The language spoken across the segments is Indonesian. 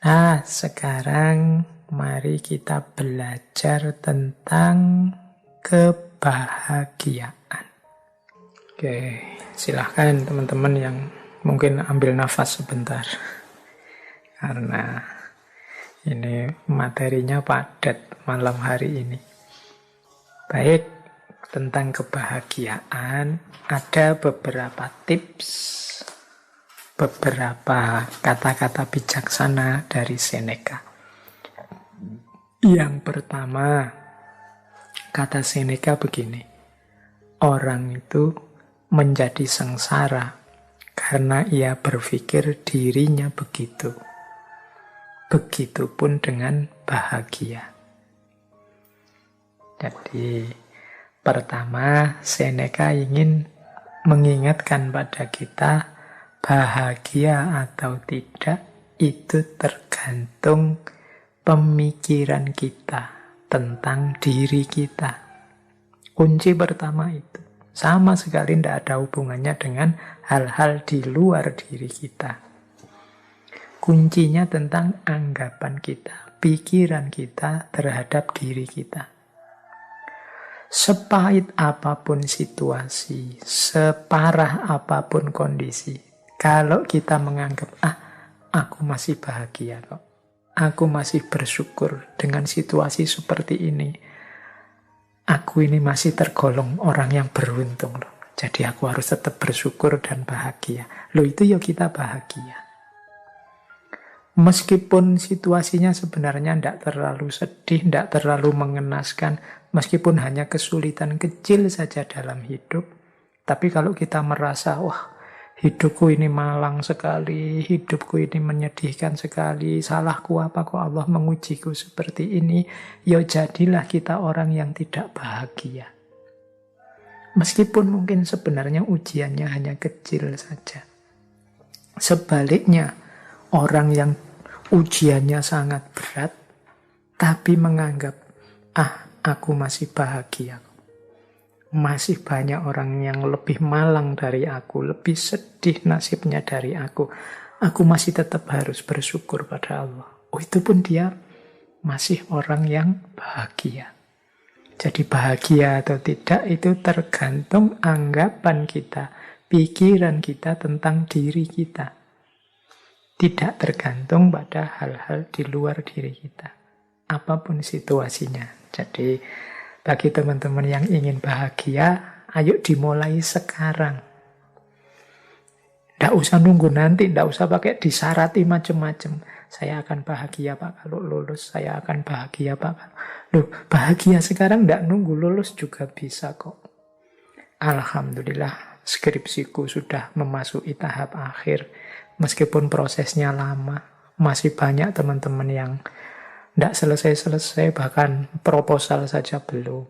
Nah, sekarang mari kita belajar tentang kebahagiaan. Oke, silahkan teman-teman yang mungkin ambil nafas sebentar. Karena ini materinya padat malam hari ini. Baik, tentang kebahagiaan ada beberapa tips, beberapa kata-kata bijaksana dari Seneca. Yang pertama, kata Seneca begini, orang itu menjadi sengsara karena ia berpikir dirinya begitu. Begitupun dengan bahagia. Jadi, pertama, Seneca ingin mengingatkan pada kita, bahagia atau tidak, itu tergantung pemikiran kita tentang diri kita. Kunci pertama itu. Sama sekali tidak ada hubungannya dengan hal-hal di luar diri kita. Kuncinya tentang anggapan kita, pikiran kita terhadap diri kita. Sepahit apapun situasi, separah apapun kondisi, kalau kita menganggap, aku masih bahagia kok. Aku masih bersyukur dengan situasi seperti ini. Aku ini masih tergolong orang yang beruntung loh. Jadi aku harus tetap bersyukur dan bahagia. Loh, itu ya kita bahagia. Meskipun situasinya sebenarnya tidak terlalu sedih, tidak terlalu mengenaskan, meskipun hanya kesulitan kecil saja dalam hidup, tapi kalau kita merasa, wah, hidupku ini malang sekali, hidupku ini menyedihkan sekali, salahku apa kok Allah mengujiku seperti ini, ya jadilah kita orang yang tidak bahagia. Meskipun mungkin sebenarnya ujiannya hanya kecil saja. Sebaliknya, orang yang ujiannya sangat berat, tapi menganggap, aku masih bahagia. Masih banyak orang yang lebih malang dari aku, lebih sedih nasibnya dari aku. Aku masih tetap harus bersyukur pada Allah. Itu pun dia masih orang yang bahagia. Jadi bahagia atau tidak itu tergantung anggapan kita, pikiran kita tentang diri kita. Tidak tergantung pada hal-hal di luar diri kita. Apapun situasinya. Jadi bagi teman-teman yang ingin bahagia, ayo dimulai sekarang. Tidak usah nunggu nanti, tidak usah pakai disarati macam-macam. Saya akan bahagia Pak kalau lulus, saya akan bahagia Pak. Loh, bahagia sekarang tidak nunggu lulus juga bisa kok. Alhamdulillah, skripsiku sudah memasuki tahap akhir. Meskipun prosesnya lama, masih banyak teman-teman yang tidak selesai-selesai, bahkan proposal saja belum.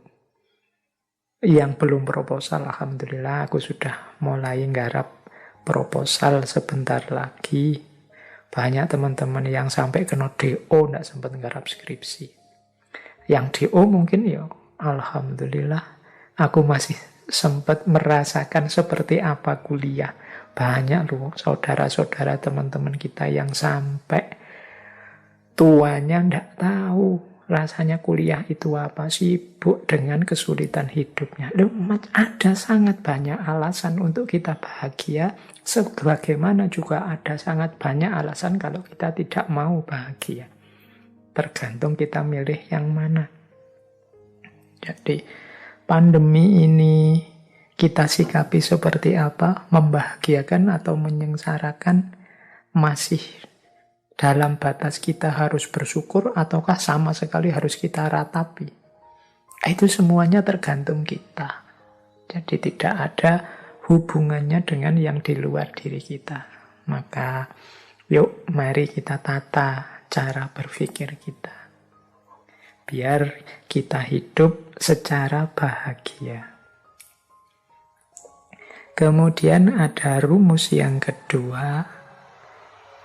Yang belum proposal, alhamdulillah aku sudah mulai nggarap proposal sebentar lagi. Banyak teman-teman yang sampai kena DO tidak sempat nggarap skripsi. Yang DO mungkin ya, alhamdulillah aku masih sempat merasakan seperti apa kuliah. Banyak loh saudara-saudara teman-teman kita yang sampai tuanya tidak tahu rasanya kuliah itu apa, sibuk dengan kesulitan hidupnya. Loh, ada sangat banyak alasan untuk kita bahagia, sebagaimana juga ada sangat banyak alasan kalau kita tidak mau bahagia. Tergantung kita milih yang mana. Jadi, pandemi ini kita sikapi seperti apa? Membahagiakan atau menyengsarakan? Masih dalam batas kita harus bersyukur ataukah sama sekali harus kita ratapi? Itu semuanya tergantung kita. Jadi tidak ada hubungannya dengan yang di luar diri kita. Maka yuk mari kita tata cara berpikir kita. Biar kita hidup secara bahagia. Kemudian ada rumus yang kedua,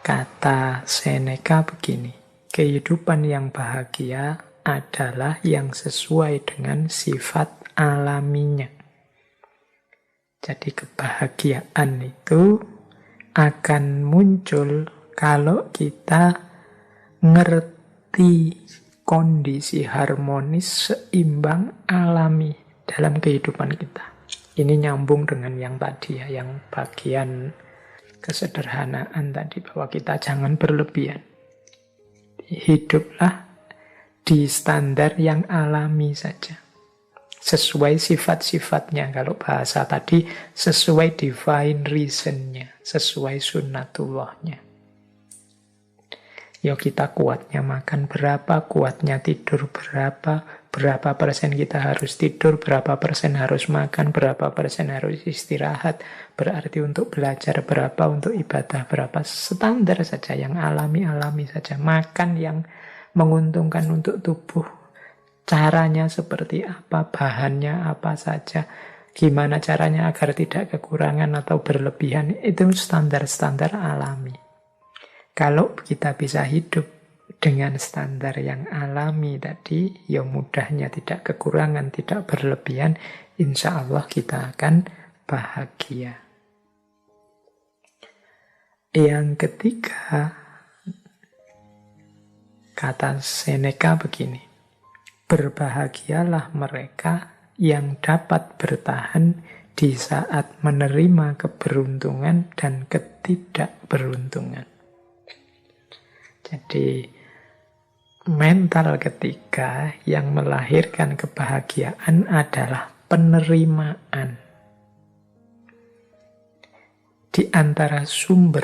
kata Seneca begini, kehidupan yang bahagia adalah yang sesuai dengan sifat alaminya. Jadi kebahagiaan itu akan muncul kalau kita ngerti kondisi harmonis, seimbang, alami dalam kehidupan kita. Ini nyambung dengan yang tadi ya, yang bagian kesederhanaan tadi, bahwa kita jangan berlebihan. Hiduplah di standar yang alami saja. Sesuai sifat-sifatnya. Kalau bahasa tadi, sesuai divine reason-nya, sesuai sunnatullahnya. Ya kita kuatnya makan berapa, kuatnya tidur berapa persen kita harus tidur, berapa persen harus makan, berapa persen harus istirahat. Berarti untuk belajar berapa, untuk ibadah berapa. Standar saja, yang alami-alami saja. Makan yang menguntungkan untuk tubuh. Caranya seperti apa, bahannya apa saja. Gimana caranya agar tidak kekurangan atau berlebihan. Itu standar-standar alami. Kalau kita bisa hidup dengan standar yang alami tadi, ya mudahnya tidak kekurangan, tidak berlebihan, insya Allah kita akan bahagia. Yang ketiga, kata Seneca begini, berbahagialah mereka yang dapat bertahan di saat menerima keberuntungan dan ketidakberuntungan. Jadi mental ketiga yang melahirkan kebahagiaan adalah penerimaan. Di antara sumber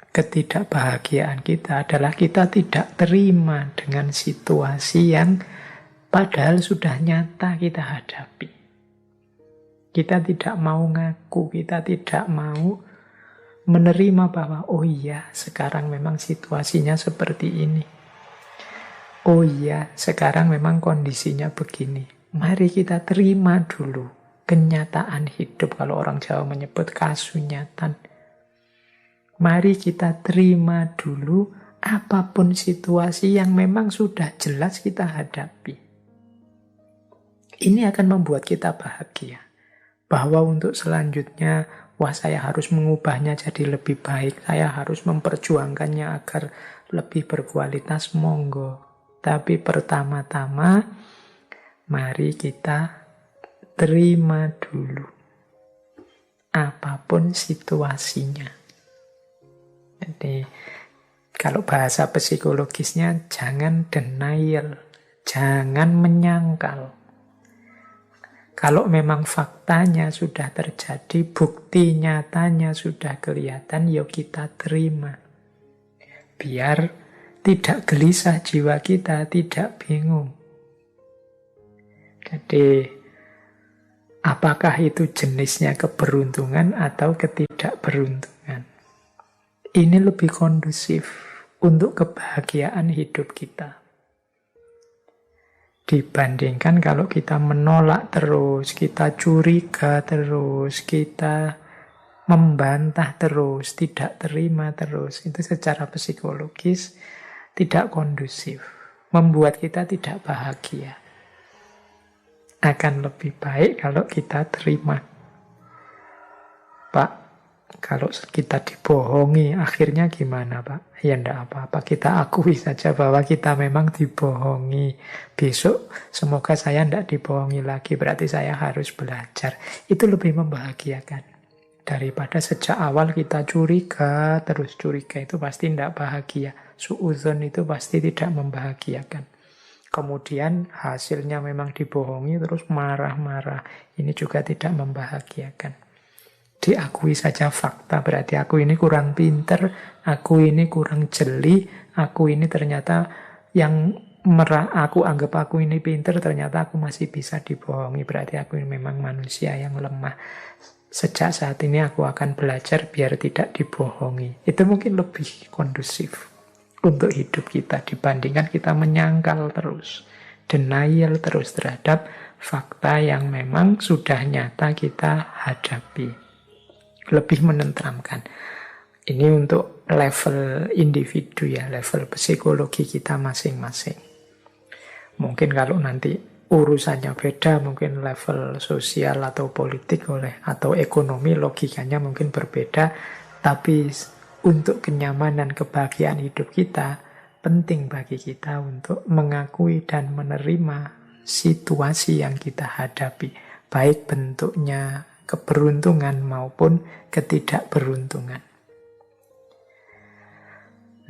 ketidakbahagiaan kita adalah kita tidak terima dengan situasi yang padahal sudah nyata kita hadapi. Kita tidak mau ngaku, kita tidak mau menerima bahwa oh iya sekarang memang situasinya seperti ini. Oh iya sekarang memang kondisinya begini. Mari kita terima dulu kenyataan hidup, kalau orang Jawa menyebut kasunyatan. Mari kita terima dulu apapun situasi yang memang sudah jelas kita hadapi. Ini akan membuat kita bahagia. Bahwa untuk selanjutnya, wah saya harus mengubahnya jadi lebih baik, saya harus memperjuangkannya agar lebih berkualitas, monggo. Tapi pertama-tama, mari kita terima dulu apapun situasinya. Jadi, kalau bahasa psikologisnya, jangan denial, jangan menyangkal. Kalau memang faktanya sudah terjadi, bukti nyatanya sudah kelihatan, ya kita terima. Biar tidak gelisah jiwa kita, tidak bingung. Jadi, apakah itu jenisnya keberuntungan atau ketidakberuntungan? Ini lebih kondusif untuk kebahagiaan hidup kita. Dibandingkan kalau kita menolak terus, kita curiga terus, kita membantah terus, tidak terima terus. Itu secara psikologis tidak kondusif. Membuat kita tidak bahagia. Akan lebih baik kalau kita terima. Pak, kalau kita dibohongi, akhirnya gimana Pak? Ya enggak apa-apa, kita akui saja bahwa kita memang dibohongi. Besok semoga saya enggak dibohongi lagi, berarti saya harus belajar. Itu lebih membahagiakan. Daripada sejak awal kita curiga, terus curiga itu pasti enggak bahagia. Suudzon itu pasti tidak membahagiakan. Kemudian hasilnya memang dibohongi, terus marah-marah. Ini juga tidak membahagiakan. Diakui saja fakta, berarti aku ini kurang pinter, aku ini kurang jeli, aku ini ternyata yang aku anggap aku ini pinter, ternyata aku masih bisa dibohongi, berarti aku ini memang manusia yang lemah. Sejak saat ini aku akan belajar biar tidak dibohongi. Itu mungkin lebih kondusif untuk hidup kita dibandingkan kita menyangkal terus, denial terus terhadap fakta yang memang sudah nyata kita hadapi. Lebih menenteramkan. Ini untuk level individu ya, level psikologi kita masing-masing. Mungkin kalau nanti urusannya beda, mungkin level sosial atau politik atau ekonomi logikanya mungkin berbeda, tapi untuk kenyamanan kebahagiaan hidup kita, penting bagi kita untuk mengakui dan menerima situasi yang kita hadapi, baik bentuknya keberuntungan maupun ketidakberuntungan.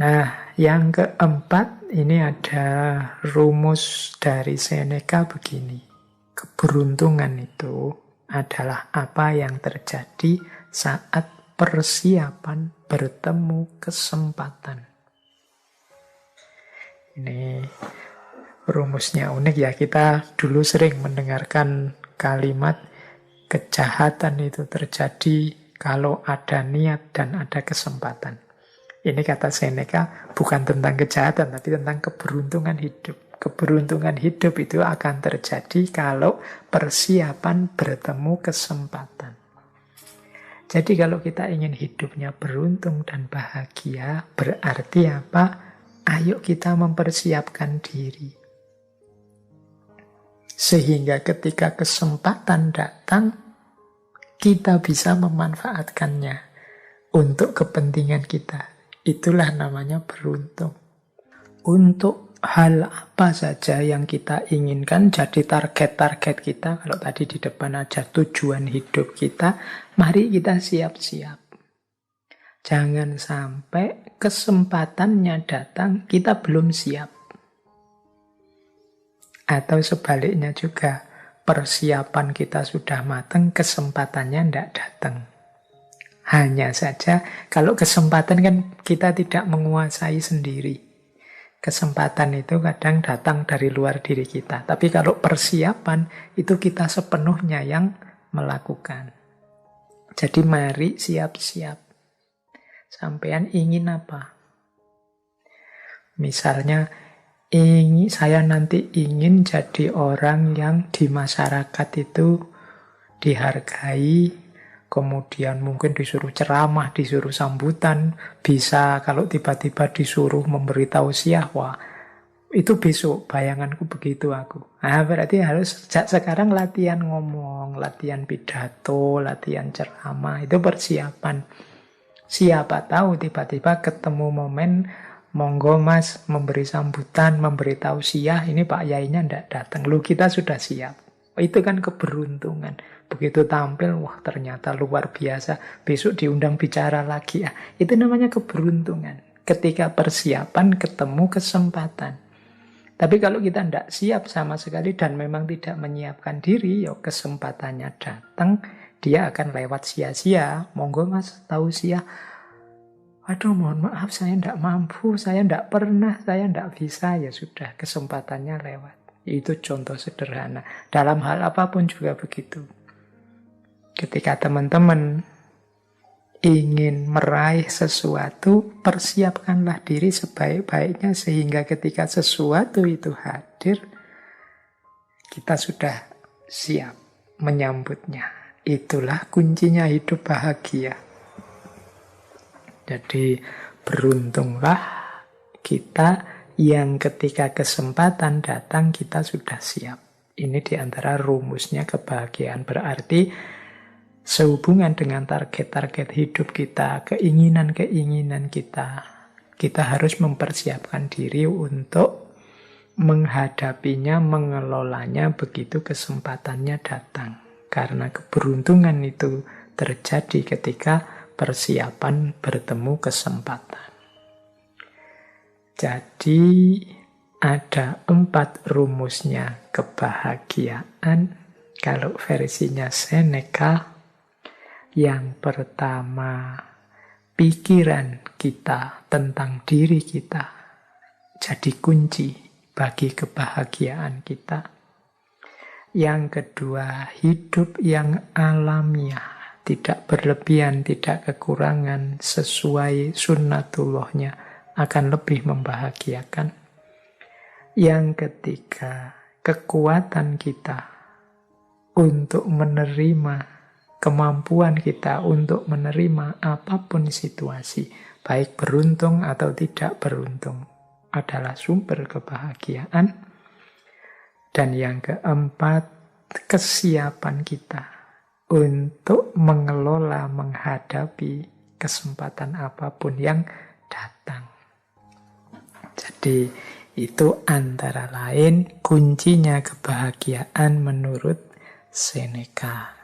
Nah, yang keempat, ini ada rumus dari Seneca begini. Keberuntungan itu adalah apa yang terjadi saat persiapan bertemu kesempatan. Ini rumusnya unik ya, kita dulu sering mendengarkan kalimat kejahatan itu terjadi kalau ada niat dan ada kesempatan. Ini kata Seneca bukan tentang kejahatan, tapi tentang keberuntungan hidup. Keberuntungan hidup itu akan terjadi kalau persiapan bertemu kesempatan. Jadi kalau kita ingin hidupnya beruntung dan bahagia, berarti apa? Ayo kita mempersiapkan diri. Sehingga ketika kesempatan datang, kita bisa memanfaatkannya untuk kepentingan kita. Itulah namanya beruntung. Untuk hal apa saja yang kita inginkan jadi target-target kita, kalau tadi di depan ada tujuan hidup kita, mari kita siap-siap. Jangan sampai kesempatannya datang, kita belum siap. Atau sebaliknya juga, persiapan kita sudah matang, kesempatannya tidak datang. Hanya saja, kalau kesempatan kan kita tidak menguasai sendiri. Kesempatan itu kadang datang dari luar diri kita. Tapi kalau persiapan, itu kita sepenuhnya yang melakukan. Jadi mari siap-siap. Sampean ingin apa? Misalnya, saya nanti ingin jadi orang yang di masyarakat itu dihargai, kemudian mungkin disuruh ceramah, disuruh sambutan, bisa kalau tiba-tiba disuruh memberi tausiah, wah, itu besok bayanganku begitu aku. Nah, berarti harus sejak sekarang latihan ngomong, latihan pidato, latihan ceramah, itu persiapan. Siapa tahu tiba-tiba ketemu momen, monggo mas, memberi sambutan, memberi tausiah, ini Pak Yainya tidak datang. Lu kita sudah siap. Itu kan keberuntungan. Begitu tampil, wah ternyata luar biasa. Besok diundang bicara lagi. Ya, itu namanya keberuntungan. Ketika persiapan ketemu kesempatan. Tapi kalau kita tidak siap sama sekali dan memang tidak menyiapkan diri, ya kesempatannya datang, dia akan lewat sia-sia. Monggo mas, tausiah. Aduh mohon maaf saya tidak mampu, saya tidak pernah, saya tidak bisa. Ya sudah, kesempatannya lewat. Itu contoh sederhana. Dalam hal apapun juga begitu. Ketika teman-teman ingin meraih sesuatu, persiapkanlah diri sebaik-baiknya sehingga ketika sesuatu itu hadir, kita sudah siap menyambutnya. Itulah kuncinya hidup bahagia. Jadi beruntunglah kita yang ketika kesempatan datang kita sudah siap. Ini diantara rumusnya kebahagiaan. Berarti sehubungan dengan target-target hidup kita, keinginan-keinginan kita, kita harus mempersiapkan diri untuk menghadapinya, mengelolanya begitu kesempatannya datang. Karena keberuntungan itu terjadi ketika persiapan bertemu kesempatan. Jadi ada 4 rumusnya kebahagiaan. Kalau versinya Seneca, yang pertama, pikiran kita tentang diri kita jadi kunci bagi kebahagiaan kita. Yang kedua, hidup yang alamiah, tidak berlebihan, tidak kekurangan, sesuai sunnatullahnya akan lebih membahagiakan. Yang ketiga, kekuatan kita untuk menerima, kemampuan kita untuk menerima apapun situasi, baik beruntung atau tidak beruntung, adalah sumber kebahagiaan. Dan yang keempat, kesiapan kita untuk mengelola, menghadapi kesempatan apapun yang datang. Jadi itu antara lain kuncinya kebahagiaan menurut Seneca.